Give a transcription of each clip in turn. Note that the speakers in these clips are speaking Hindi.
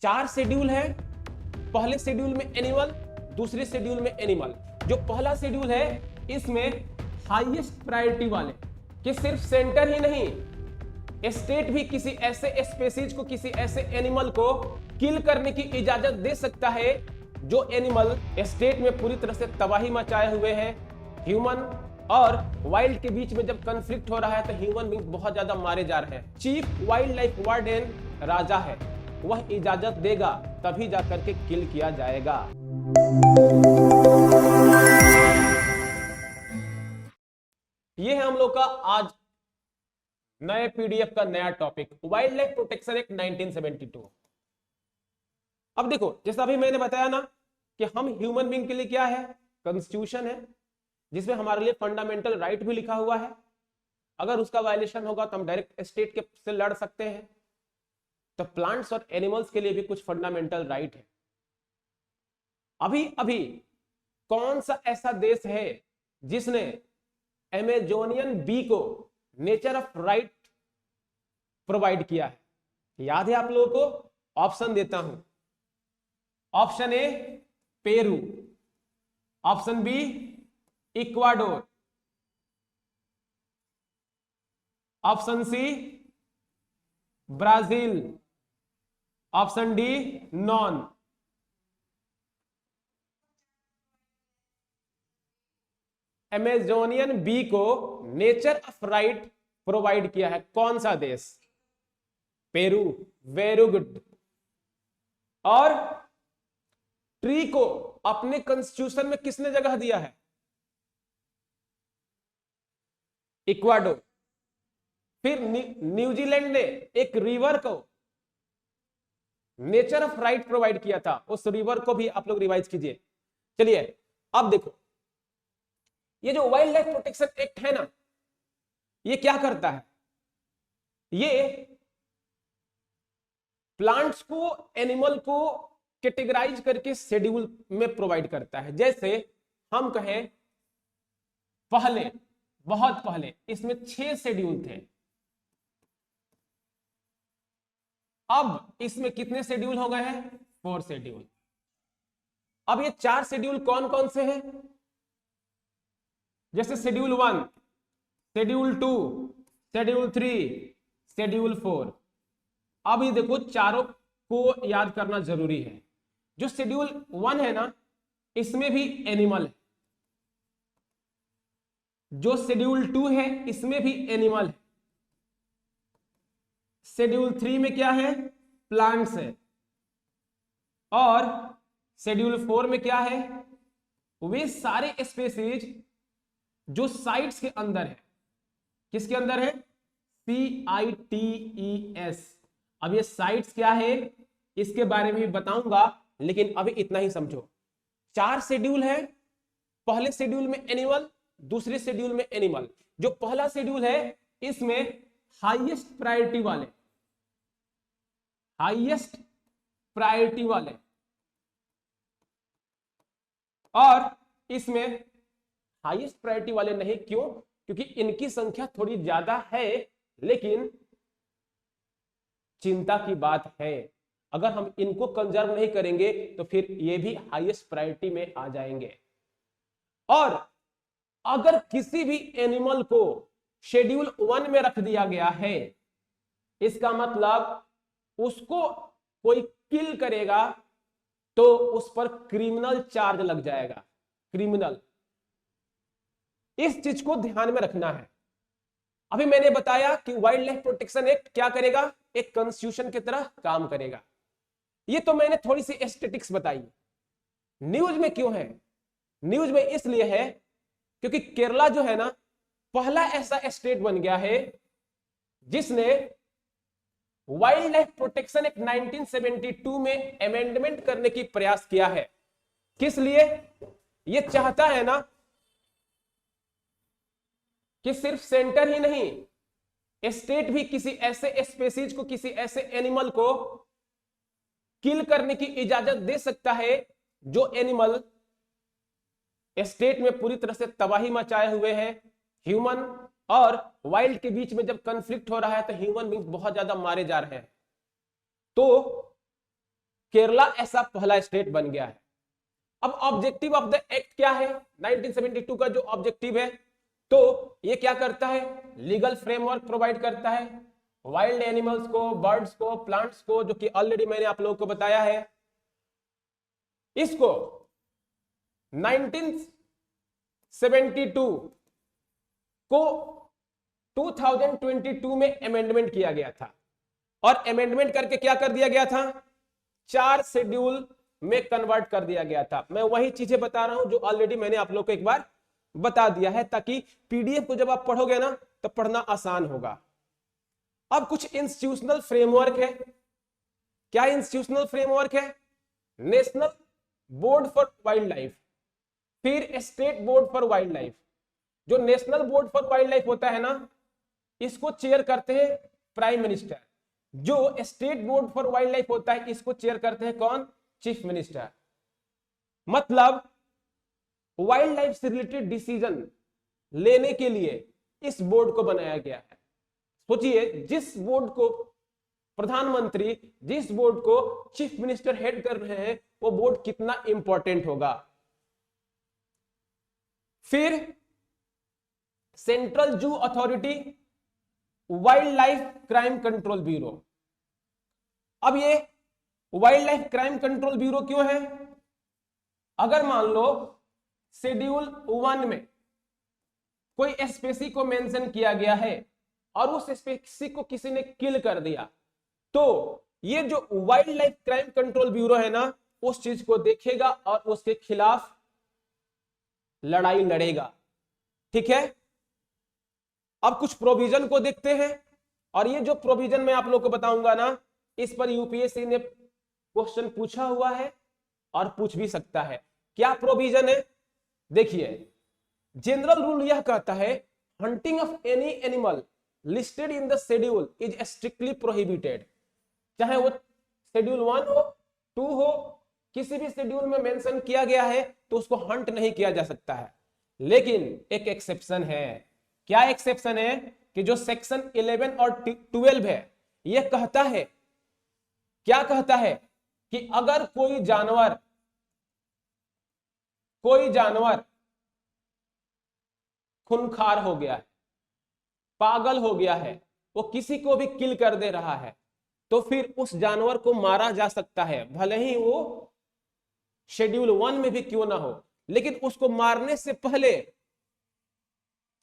4 शेड्यूल है। पहले शेड्यूल में एनिमल, दूसरे शेड्यूल में एनिमल। जो पहला शेड्यूल है इसमें हाईएस्ट प्रायोरिटी वाले कि सिर्फ सेंटर ही नहीं, स्टेट भी किसी ऐसे स्पेसीज को, किसी ऐसे एनिमल को किल करने की इजाजत दे सकता है जो एनिमल स्टेट में पूरी तरह से तबाही मचाए हुए है। ह्यूमन और वाइल्ड के बीच में जब कॉन्फ्लिक्ट हो रहा है तो ह्यूमन बींग बहुत ज्यादा मारे जा रहे हैं। चीफ वाइल्ड लाइफ वार्डन राजा है, वह इजाजत देगा तभी जाकर के किल किया जाएगा। ये है हम लोग का आज नए पीडीएफ का नया topic, wild life protection act 1972। अब देखो, जैसा अभी मैंने बताया ना कि हम ह्यूमन बींग के लिए क्या है, कॉन्स्टिट्यूशन है जिसमें हमारे लिए फंडामेंटल राइट भी लिखा हुआ है। अगर उसका वायलेशन होगा तो हम डायरेक्ट स्टेट के से लड़ सकते हैं। तो प्लांट्स और एनिमल्स के लिए भी कुछ फंडामेंटल राइट है। अभी अभी कौन सा ऐसा देश है जिसने अमेजोनियन बी को नेचर ऑफ राइट प्रोवाइड किया है? याद है आप लोगों को? ऑप्शन देता हूं। Option A Peru, option B Ecuador, option C Brazil, option D none. Amazonian bee को नेचर ऑफ राइट प्रोवाइड किया है कौन सा देश? Peru, very good. और ट्री को अपने कॉन्स्टिट्यूशन में किसने जगह दिया है? इक्वाडोर। फिर न्यूजीलैंड ने एक रिवर को नेचर ऑफ राइट प्रोवाइड किया था, उस रिवर को भी आप लोग रिवाइज कीजिए। चलिए अब देखो, ये जो वाइल्ड लाइफ प्रोटेक्शन एक्ट है ना, ये क्या करता है? ये प्लांट्स को, एनिमल को कैटेगराइज करके शेड्यूल में प्रोवाइड करता है। जैसे हम कहें पहले, बहुत पहले इसमें 6 शेड्यूल थे। अब इसमें कितने शेड्यूल हो गए हैं? 4 शेड्यूल। अब ये 4 शेड्यूल कौन कौन से हैं? जैसे शेड्यूल 1, शेड्यूल 2, शेड्यूल 3, शेड्यूल 4। अब ये देखो, चारों को याद करना जरूरी है। जो शेड्यूल 1 है ना, इसमें भी एनिमल है। जो शेड्यूल 2 है इसमें भी एनिमल है। शेड्यूल 3 में क्या है? प्लांट्स है। और शेड्यूल 4 में क्या है? वे सारे स्पेसीज जो साइट्स के अंदर है। किसके अंदर है? CITES। अब ये साइट्स क्या है इसके बारे में भी बताऊंगा, लेकिन अभी इतना ही समझो। 4 शेड्यूल है। पहले शेड्यूल में एनिमल, दूसरे शेड्यूल में एनिमल। जो पहला शेड्यूल है इसमें हाईएस्ट प्रायोरिटी वाले, हाईएस्ट प्रायोरिटी वाले, और इसमें हाईएस्ट प्रायोरिटी वाले नहीं, क्यों? क्योंकि इनकी संख्या थोड़ी ज्यादा है, लेकिन चिंता की बात है अगर हम इनको कंजर्व नहीं करेंगे तो फिर ये भी हाईएस्ट प्रायोरिटी में आ जाएंगे। और अगर किसी भी एनिमल को शेड्यूल 1 में रख दिया गया है, इसका मतलब उसको कोई किल करेगा तो उस पर क्रिमिनल चार्ज लग जाएगा। क्रिमिनल, इस चीज को ध्यान में रखना है। अभी मैंने बताया कि वाइल्ड लाइफ प्रोटेक्शन एक्ट क्या करेगा? एक कॉन्स्टिट्यूशन की तरह काम करेगा। ये तो मैंने थोड़ी सी एस्थेटिक्स बताई। न्यूज में क्यों है? न्यूज में इसलिए है क्योंकि केरला जो है ना, पहला ऐसा स्टेट बन गया है जिसने वाइल्ड लाइफ प्रोटेक्शन एक्ट 1972 में अमेंडमेंट करने की प्रयास किया है। किस लिए? ये चाहता है ना कि सिर्फ सेंटर ही नहीं, स्टेट भी किसी ऐसे स्पेसीज को, किसी ऐसे एनिमल को किल करने की इजाजत दे सकता है जो एनिमल स्टेट में पूरी तरह से तबाही मचाए हुए हैं। ह्यूमन और वाइल्ड के बीच में जब कॉन्फ्लिक्ट हो रहा है तो ह्यूमन बींग बहुत ज्यादा मारे जा रहे हैं। तो केरला ऐसा पहला स्टेट बन गया है। अब ऑब्जेक्टिव ऑफ द एक्ट क्या है 1972 का जो ऑब्जेक्टिव है, तो ये क्या करता है, लीगल फ्रेमवर्क प्रोवाइड करता है वाइल्ड एनिमल्स को, बर्ड्स को, प्लांट्स को, जो कि ऑलरेडी मैंने आप लोगों को बताया है। इसको 1972 को 2022 में अमेंडमेंट किया गया था, और अमेंडमेंट करके क्या कर दिया गया था, 4 शेड्यूल में कन्वर्ट कर दिया गया था। मैं वही चीजें बता रहा हूं जो ऑलरेडी मैंने आप लोग को एक बार बता दिया है, ताकि पीडीएफ को जब आप पढ़ोगे ना तो पढ़ना आसान होगा। अब कुछ इंस्टीट्यूशनल फ्रेमवर्क है। क्या इंस्टीट्यूशनल फ्रेमवर्क है, national board for wildlife, फिर state board for wildlife. जो national board for wildlife होता है ना, इसको चेयर करते हैं प्राइम मिनिस्टर। जो state board for wildlife होता है, इसको चेयर करते हैं कौन, चीफ मिनिस्टर। मतलब वाइल्ड लाइफ से रिलेटेड डिसीजन लेने के लिए इस बोर्ड को बनाया गया है। सोचिए, जिस बोर्ड को प्रधानमंत्री, जिस बोर्ड को चीफ मिनिस्टर हेड कर रहे हैं, वो बोर्ड कितना इंपॉर्टेंट होगा। फिर central zoo authority, wild life crime control bureau. अब ये wild life crime control bureau क्यों है, अगर मान लो शेड्यूल 1 में कोई स्पेसी को मेंशन किया गया है और उस स्पेसी को किसी ने किल कर दिया, तो ये जो wild life crime control bureau है ना, उस चीज को देखेगा और उसके खिलाफ लड़ाई लड़ेगा। ठीक है, अब कुछ प्रोविजन को देखते हैं, और ये जो प्रोविजन मैं आप लोग को बताऊंगा ना, इस पर यूपीएससी ने क्वेश्चन पूछा हुआ है और पूछ भी सकता है। क्या प्रोविजन है, देखिए, जनरल रूल यह कहता है, hunting of any animal listed in the schedule is strictly prohibited. चाहे वो शेड्यूल 1 हो, 2 हो, किसी भी शेड्यूल में मेंशन किया गया है तो उसको हंट नहीं किया जा सकता है। लेकिन एक एक्सेप्शन है। क्या एक्सेप्शन है, कि जो सेक्शन 11 और 12 है, यह कहता है, क्या कहता है, कि अगर कोई जानवर खूंखार हो गया है, पागल हो गया है, वो किसी को भी किल कर दे रहा है, तो फिर उस जानवर को मारा जा सकता है, भले ही वो शेड्यूल 1 में भी क्यों ना हो। लेकिन उसको मारने से पहले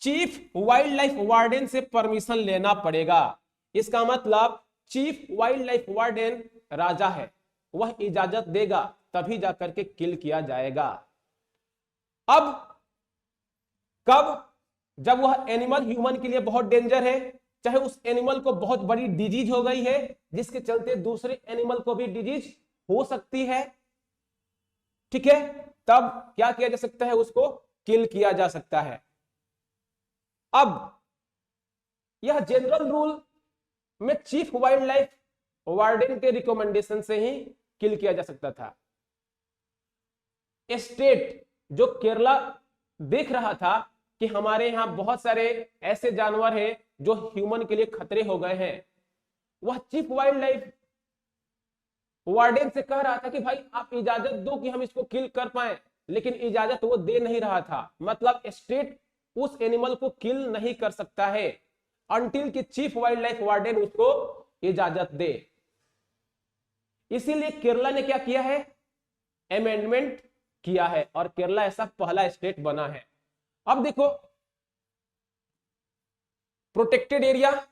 चीफ वाइल्ड लाइफ वार्डन से परमिशन लेना पड़ेगा। इसका मतलब चीफ वाइल्ड लाइफ वार्डन राजा है, वह इजाजत देगा तभी जाकर के किल किया जाएगा। अब कब, जब वह एनिमल ह्यूमन के लिए बहुत डेंजर है, चाहे उस एनिमल को बहुत बड़ी डिजीज हो गई है जिसके चलते दूसरे एनिमल को भी डिजीज हो सकती है। ठीक है, तब क्या किया जा सकता है, उसको किल किया जा सकता है। अब यह जनरल रूल में चीफ वाइल्ड लाइफ वार्डन के रिकमेंडेशन से ही किल किया जा सकता था। स्टेट जो केरला देख रहा था कि हमारे यहां बहुत सारे ऐसे जानवर हैं जो ह्यूमन के लिए खतरे हो गए हैं, वह चीफ वाइल्ड लाइफ वार्डन से कह रहा था कि भाई आप इजाजत दो कि हम इसको किल कर पाए, लेकिन इजाजत वो दे नहीं रहा था। मतलब स्टेट उस एनिमल को किल नहीं कर सकता है अनटिल कि चीफ वाइल्ड लाइफ वार्डन उसको इजाजत दे। इसीलिए केरला ने क्या किया है, अमेंडमेंट किया है, और केरला ऐसा पहला स्टेट बना है। अब देखो, प्रोटेक्टेड एरिया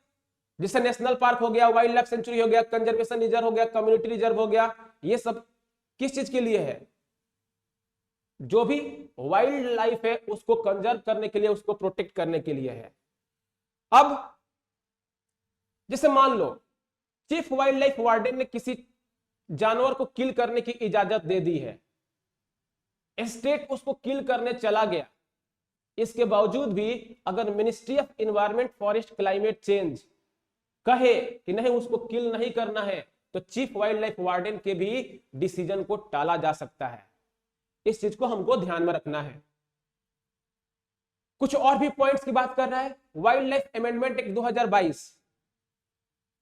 जैसे नेशनल पार्क हो गया, वाइल्ड लाइफ सेंचुरी हो गया, कंजर्वेशन रिजर्व हो गया, कम्युनिटी रिजर्व हो गया, ये सब किस चीज के लिए है, जो भी वाइल्ड लाइफ है उसको कंजर्व करने के लिए, उसको प्रोटेक्ट करने के लिए है। अब जैसे मान लो चीफ वाइल्ड लाइफ वार्डन ने किसी जानवर को किल करने की इजाजत दे दी है, स्टेट उसको किल करने चला गया, इसके बावजूद भी अगर ministry of environment, forest, climate change कहे कि नहीं उसको किल नहीं करना है, तो चीफ वाइल्ड लाइफ वार्डन के भी डिसीजन को टाला जा सकता है। इस चीज को हमको ध्यान में रखना है। कुछ और भी पॉइंट्स की बात कर रहा है। Wild life amendment act 2022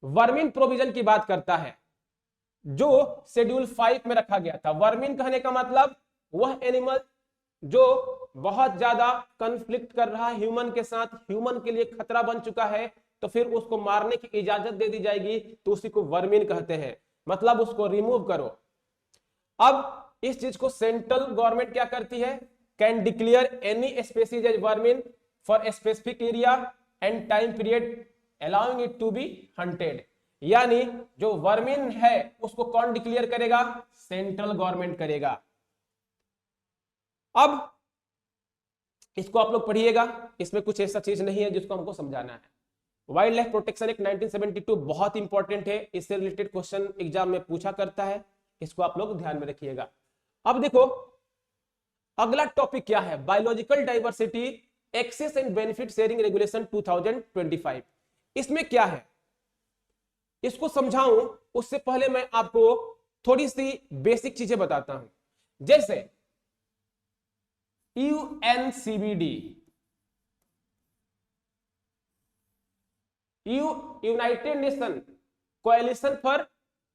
worming provision की बात करता है। जो शेड्यूल 5 में रखा गया था। वर्मिन कहने का मतलब वह एनिमल जो बहुत ज्यादा कन्फ्लिक्ट कर रहा है ह्यूमन के साथ, ह्यूमन के लिए खतरा बन चुका है, तो फिर उसको मारने की इजाजत दे दी जाएगी, तो उसी को वर्मिन कहते हैं, मतलब उसको रिमूव करो। अब इस चीज को सेंट्रल गवर्नमेंट क्या करती है, can declare any species as vermin for a specific area and time period allowing it to be hunted. यानी जो वर्मिन है उसको कौन डिक्लेयर करेगा, सेंट्रल गवर्नमेंट करेगा। अब इसको आप लोग पढ़िएगा, इसमें कुछ ऐसा चीज नहीं है जिसको हमको समझाना है। वाइल्ड लाइफ प्रोटेक्शन एक्ट 1972 बहुत इंपॉर्टेंट है, इससे रिलेटेड क्वेश्चन एग्जाम में पूछा करता है, इसको आप लोग ध्यान में रखिएगा। अब देखो अगला टॉपिक क्या है, biological diversity access and benefit sharing regulation 2025। इसमें क्या है इसको समझाऊं उससे पहले मैं आपको थोड़ी सी बेसिक चीजें बताता हूं। जैसे UNCBD, United Nation coalition for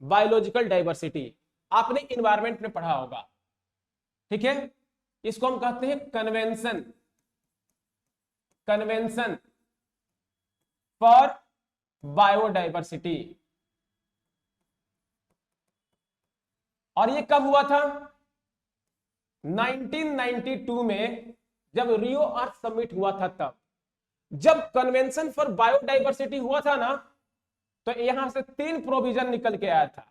biological diversity, आपने इन्वायरमेंट में पढ़ा होगा, ठीक है। इसको हम कहते हैं कन्वेंशन, कन्वेंशन फॉर बायोडाइवर्सिटी। और ये कब हुआ था, 1992 में जब रियो अर्थ समिट हुआ था तब। जब कन्वेंशन फॉर बायोडाइवर्सिटी हुआ था ना, तो यहां से 3 प्रोविजन निकल के आया था।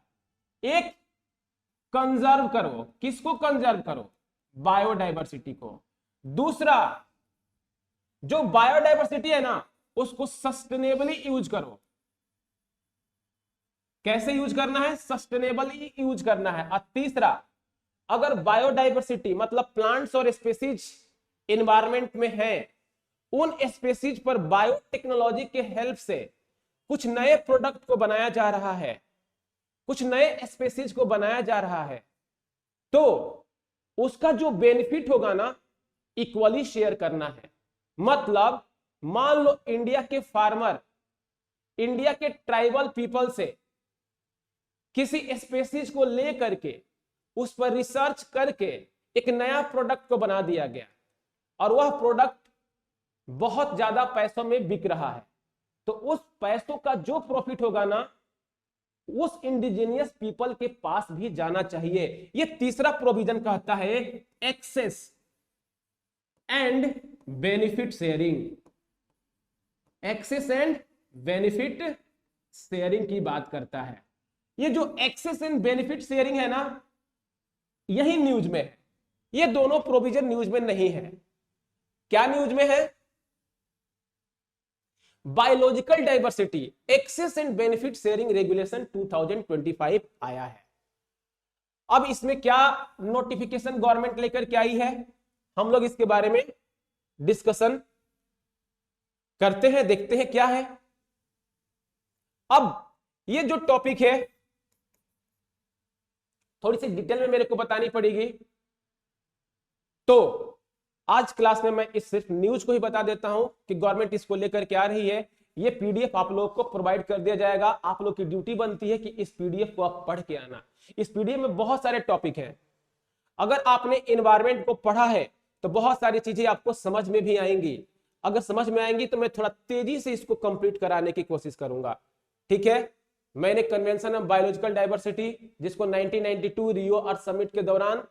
एक, कंजर्व करो, किसको कंजर्व करो, बायोडाइवर्सिटी को। दूसरा, जो बायोडाइवर्सिटी है ना उसको सस्टेनेबली यूज करो। कैसे यूज करना है, सस्टेनेबली यूज करना है। और तीसरा, अगर बायोडाइवर्सिटी मतलब प्लांट्स और स्पीसीज एनवायरमेंट में है, उन स्पीसीज पर बायोटेक्नोलॉजी के हेल्प से कुछ नए प्रोडक्ट को बनाया जा रहा है, कुछ नए स्पीसीज को बनाया जा रहा है, तो उसका जो बेनिफिट होगा ना इक्वली शेयर करना है। मतलब मान लो इंडिया के फार्मर, इंडिया के ट्राइबल पीपल से किसी स्पीसीज को ले करके उस पर रिसर्च करके एक नया प्रोडक्ट को बना दिया गया और वह प्रोडक्ट बहुत ज्यादा पैसों में बिक रहा है, तो उस पैसों का जो प्रॉफिट होगा ना उस इंडिजिनियस पीपल के पास भी जाना चाहिए। ये तीसरा प्रोविजन कहता है access and benefit sharing. Access and benefit sharing की बात करता है। ये जो एक्सेस एंड बेनिफिट शेयरिंग है ना, यही न्यूज में है। ये दोनों प्रोविजन न्यूज में नहीं है। क्या न्यूज में है, biological diversity access and benefit sharing regulation 2025 आया है। अब इसमें क्या नोटिफिकेशन गवर्नमेंट लेकर के आई है, हम लोग इसके बारे में डिस्कशन करते हैं, देखते हैं क्या है। अब ये जो टॉपिक है थोड़ी सी डिटेल में मेरे को बतानी पड़ेगी, तो आज क्लास में मैं इस सिर्फ न्यूज को ही बता देता हूं कि गवर्नमेंट इसको लेकर के आ रही है। ये पीडीएफ आप लोगों को प्रोवाइड कर दिया जाएगा। आप लोग की ड्यूटी बनती है कि इस पीडीएफ को आप पढ़ के आना। इस पीडीएफ में बहुत सारे टॉपिक हैं। अगर आपने एनवायरमेंट को पढ़ा है तो बहुत सारी चीजें आपको समझ में भी आएंगी। अगर समझ में आएंगी तो मैं थोड़ा तेजी से इसको कंप्लीट कराने की कोशिश करूंगा, ठीक है। मैंने कन्वेंशन ऑफ बायोलॉजिकल डाइवर्सिटी, जिसको 1992 रियो अर्थ समिट के दौरान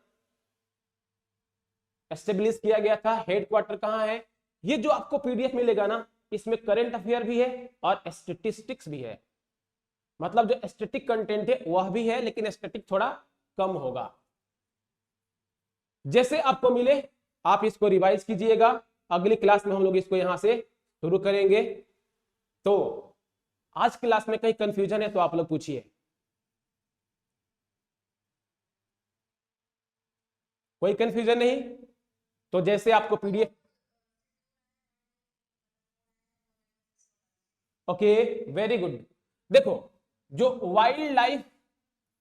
एस्टेब्लिश किया गया था, हेडक्वार्टर कहां है, ये जो आपको पीडीएफ मिलेगा ना, इसमें करंट अफेयर भी है और स्टैटिस्टिक्स भी है। मतलब जो स्टैटिक कंटेंट है वह भी है, लेकिन स्टैटिक थोड़ा कम होगा। जैसे आपको मिले आप इसको रिवाइज कीजिएगा। अगली क्लास में हम लोग इसको यहां से शुरू करेंगे। तो आज क्लास में कहीं कंफ्यूजन है तो आप लोग पूछिए। कोई कंफ्यूजन नहीं तो जैसे आपको पीडीएफ, ओके वेरी गुड। देखो जो वाइल्ड लाइफ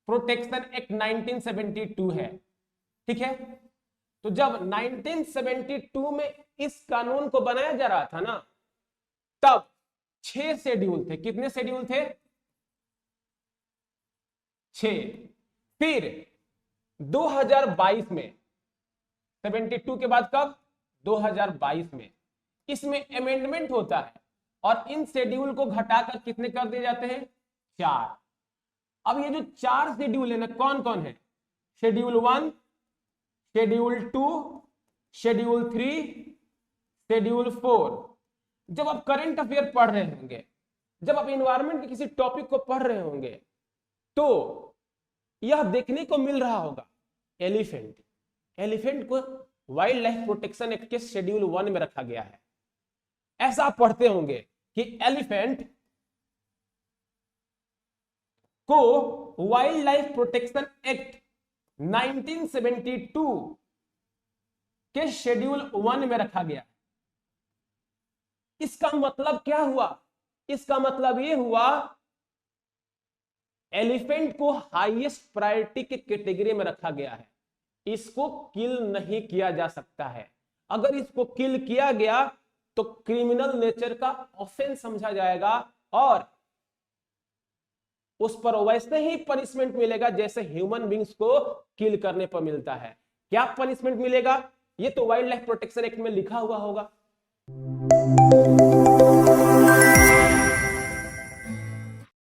प्रोटेक्शन एक्ट 1972 है, ठीक है, तो जब 1972 में इस कानून को बनाया जा रहा था ना, तब 6 शेड्यूल थे। कितने शेड्यूल थे, 6। फिर 2022 में 72 के बाद कब 2022 में इसमें अमेंडमेंट होता है और इन शेड्यूल को घटाकर कितने कर दिए जाते हैं 4। अब ये जो 4 शेड्यूल है ना कौन कौन है शेड्यूल 1, शेड्यूल 2, शेड्यूल 3, शेड्यूल 4। जब आप करंट अफेयर पढ़ रहे होंगे, जब आप इन्वायरमेंट के किसी टॉपिक को पढ़ रहे होंगे तो यह देखने को मिल रहा होगा एलिफेंट को वाइल्ड लाइफ प्रोटेक्शन एक्ट के शेड्यूल 1 में रखा गया है। ऐसा आप पढ़ते होंगे कि एलिफेंट को वाइल्ड लाइफ प्रोटेक्शन एक्ट 1972 के शेड्यूल 1 में रखा गया। इसका मतलब क्या हुआ? इसका मतलब यह हुआ एलिफेंट को हाईएस्ट प्रायोरिटी के कैटेगरी में रखा गया है। इसको किल नहीं किया जा सकता है। अगर इसको किल किया गया तो क्रिमिनल नेचर का ऑफेंस समझा जाएगा और उस पर वैसे ही पनिशमेंट मिलेगा जैसे ह्यूमन बींग्स को किल करने पर मिलता है। क्या पनिशमेंट मिलेगा? ये तो वाइल्ड लाइफ प्रोटेक्शन एक्ट में लिखा हुआ होगा।